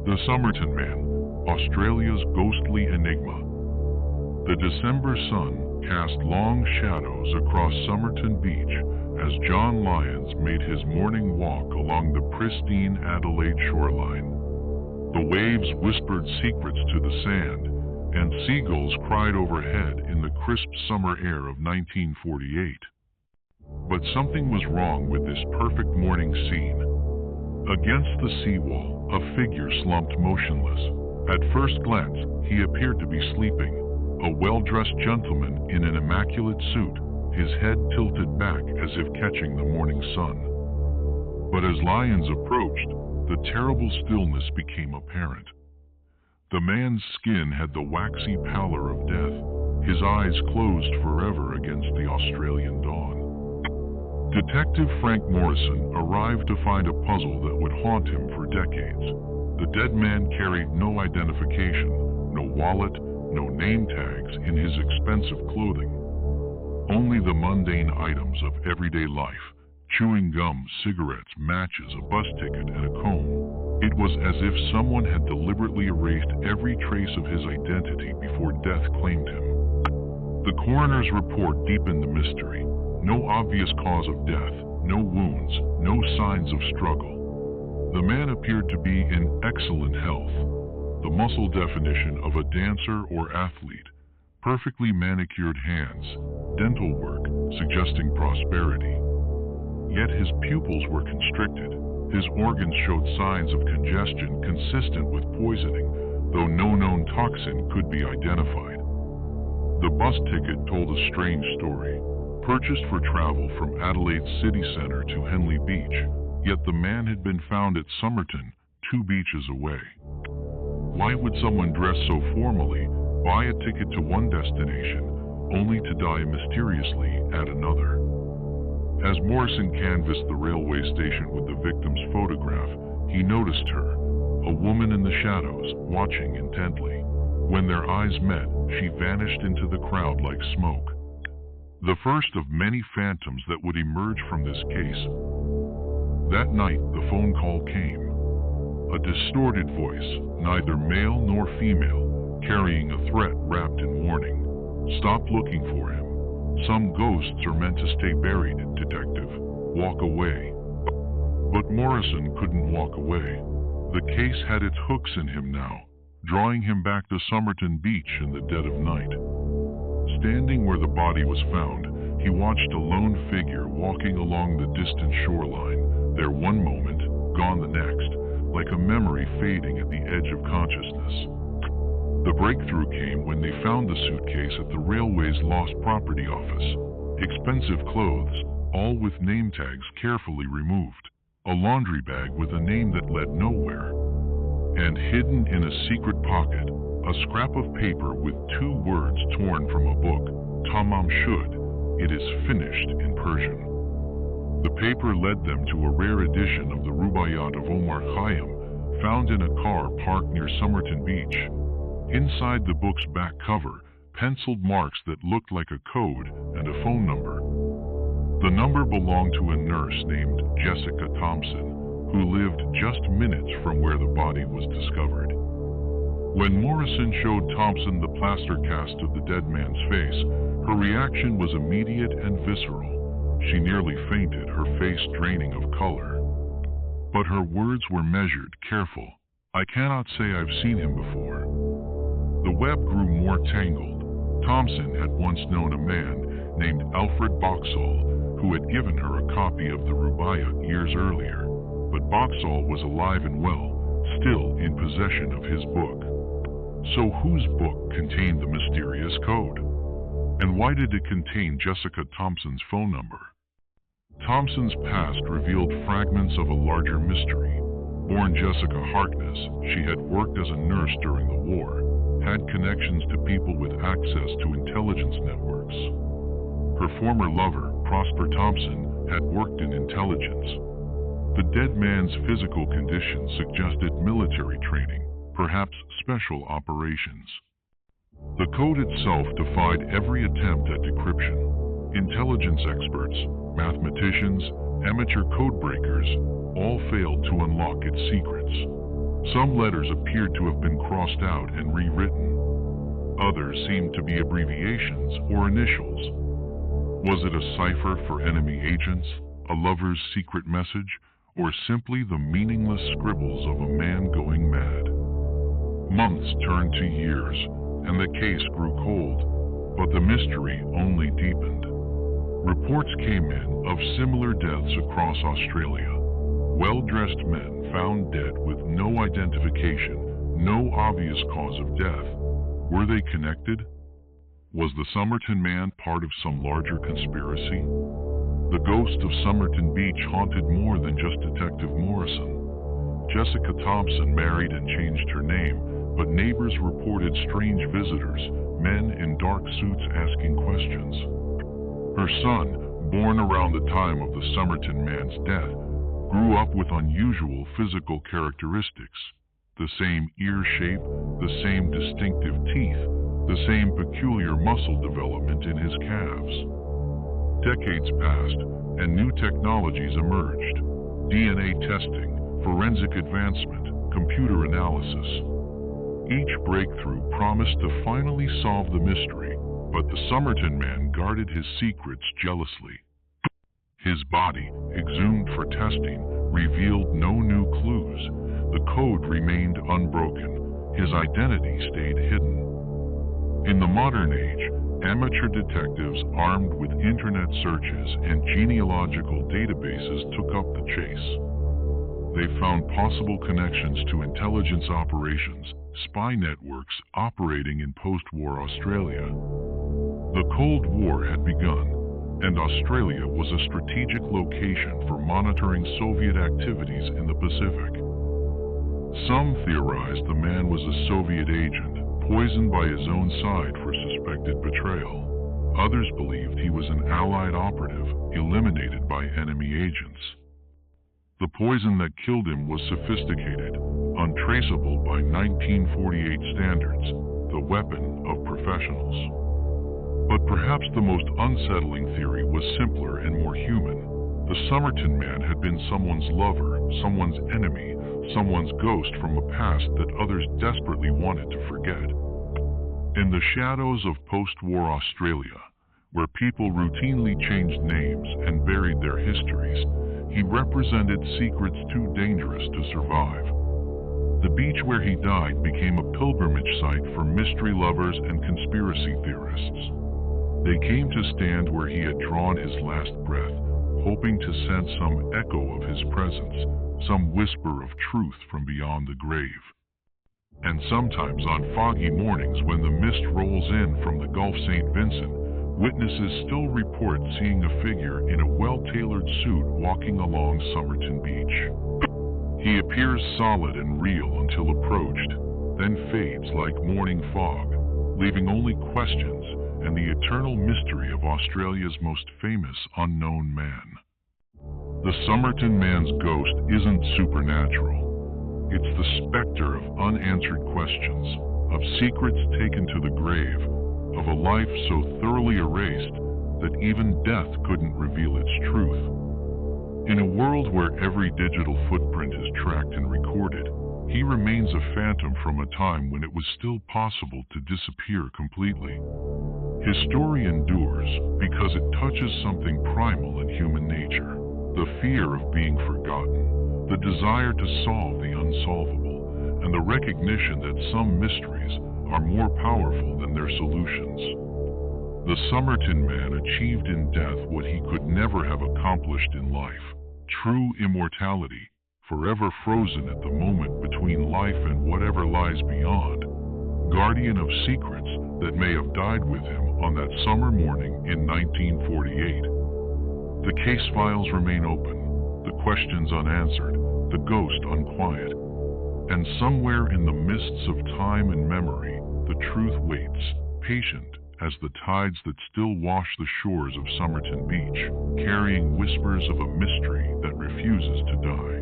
The Somerton Man, Australia's ghostly enigma. The December sun cast long shadows across Somerton Beach as John Lyons made his morning walk along the pristine Adelaide shoreline. The waves whispered secrets to the sand, and seagulls cried overhead in the crisp summer air of 1948. But something was wrong with this perfect morning scene. Against the seawall, a figure slumped motionless. At first glance, he appeared to be sleeping, a well-dressed gentleman in an immaculate suit, his head tilted back as if catching the morning sun. But as Lyons approached, the terrible stillness became apparent. The man's skin had the waxy pallor of death, his eyes closed forever against the Australian dawn. Detective Frank Morrison arrived to find a puzzle that would haunt him for decades. The dead man carried no identification, no wallet, no name tags in his expensive clothing. Only the mundane items of everyday life: chewing gum, cigarettes, matches, a bus ticket, and a comb. It was as if someone had deliberately erased every trace of his identity before death claimed him. The coroner's report deepened the mystery. No obvious cause of death, no wounds, no signs of struggle. The man appeared to be in excellent health, the muscle definition of a dancer or athlete, perfectly manicured hands, dental work suggesting prosperity. Yet his pupils were constricted, his organs showed signs of congestion consistent with poisoning, though no known toxin could be identified. The bus ticket told a strange story. Purchased for travel from Adelaide's city center to Henley Beach, yet the man had been found at Somerton, 2 beaches away. Why would someone dress so formally, buy a ticket to one destination, only to die mysteriously at another? As Morrison canvassed the railway station with the victim's photograph, he noticed her, a woman in the shadows, watching intently. When their eyes met, she vanished into the crowd like smoke. The first of many phantoms that would emerge from this case. That night, the phone call came. A distorted voice, neither male nor female, carrying a threat wrapped in warning. Stop looking for him. Some ghosts are meant to stay buried, detective. Walk away. But Morrison couldn't walk away. The case had its hooks in him now, drawing him back to Somerton Beach in the dead of night. Standing where the body was found, he watched a lone figure walking along the distant shoreline, there one moment, gone the next, like a memory fading at the edge of consciousness. The breakthrough came when they found the suitcase at the railway's lost property office. Expensive clothes, all with name tags carefully removed. A laundry bag with a name that led nowhere. And hidden in a secret pocket, a scrap of paper with 2 words torn from a book, Tamam Shud, it is finished in Persian. The paper led them to a rare edition of the Rubaiyat of Omar Khayyam, found in a car parked near Somerton Beach. Inside the book's back cover, penciled marks that looked like a code and a phone number. The number belonged to a nurse named Jessica Thompson, who lived just minutes from where the body was discovered. When Morrison showed Thompson the plaster cast of the dead man's face, her reaction was immediate and visceral. She nearly fainted, her face draining of color. But her words were measured, careful. I cannot say I've seen him before. The web grew more tangled. Thompson had once known a man named Alfred Boxall, who had given her a copy of the Rubaiyat years earlier. But Boxall was alive and well, still in possession of his book. So whose book contained the mysterious code? And why did it contain Jessica Thompson's phone number? Thompson's past revealed fragments of a larger mystery. Born Jessica Harkness, she had worked as a nurse during the war, had connections to people with access to intelligence networks. Her former lover, Prosper Thompson, had worked in intelligence. The dead man's physical condition suggested military training, perhaps special operations. The code itself defied every attempt at decryption. Intelligence experts, mathematicians, amateur code breakers all failed to unlock its secrets. Some letters appeared to have been crossed out and rewritten. Others seemed to be abbreviations or initials. Was it a cipher for enemy agents, a lover's secret message, or simply the meaningless scribbles of a man going mad? Months turned to years, and the case grew cold, but the mystery only deepened. Reports came in of similar deaths across Australia. Well-dressed men found dead with no identification, no obvious cause of death. Were they connected? Was the Somerton Man part of some larger conspiracy? The ghost of Somerton Beach haunted more than just Detective Morrison. Jessica Thompson married and changed her name, but neighbors reported strange visitors, men in dark suits asking questions. Her son, born around the time of the Somerton Man's death, grew up with unusual physical characteristics. The same ear shape, the same distinctive teeth, the same peculiar muscle development in his calves. Decades passed, and new technologies emerged. DNA testing, forensic advancement, computer analysis. Each breakthrough promised to finally solve the mystery, but the Somerton Man guarded his secrets jealously. His body, exhumed for testing, revealed no new clues. The code remained unbroken. His identity stayed hidden. In the modern age, amateur detectives armed with internet searches and genealogical databases took up the chase. They found possible connections to intelligence operations, spy networks operating in post-war Australia. The Cold War had begun, and Australia was a strategic location for monitoring Soviet activities in the Pacific. Some theorized the man was a Soviet agent, poisoned by his own side for suspected betrayal. Others believed he was an Allied operative, eliminated by enemy agents. The poison that killed him was sophisticated, untraceable by 1948 standards, the weapon of professionals. But perhaps the most unsettling theory was simpler and more human. The Somerton Man had been someone's lover, someone's enemy, someone's ghost from a past that others desperately wanted to forget. In the shadows of post-war Australia, where people routinely changed names and buried their histories, he represented secrets too dangerous to survive. The beach where he died became a pilgrimage site for mystery lovers and conspiracy theorists. They came to stand where he had drawn his last breath, hoping to sense some echo of his presence, some whisper of truth from beyond the grave. And sometimes on foggy mornings when the mist rolls in from the Gulf St. Vincent, witnesses still report seeing a figure in a well-tailored suit walking along Somerton Beach. He appears solid and real until approached, then fades like morning fog, leaving only questions and the eternal mystery of Australia's most famous unknown man. The Somerton Man's ghost isn't supernatural. It's the specter of unanswered questions, of secrets taken to the grave, of a life so thoroughly erased that even death couldn't reveal its truth. In a world where every digital footprint is tracked and recorded, he remains a phantom from a time when it was still possible to disappear completely. His story endures because it touches something primal in human nature, the fear of being forgotten, the desire to solve the unsolvable, and the recognition that some mysteries are more powerful than their solutions. The Somerton Man achieved in death what he could never have accomplished in life: true immortality, forever frozen at the moment between life and whatever lies beyond, guardian of secrets that may have died with him on that summer morning in 1948. The case files remain open, the questions unanswered, the ghost unquiet, and somewhere in the mists of time and memory, the truth waits, patient as the tides that still wash the shores of Somerton Beach, carrying whispers of a mystery that refuses to die.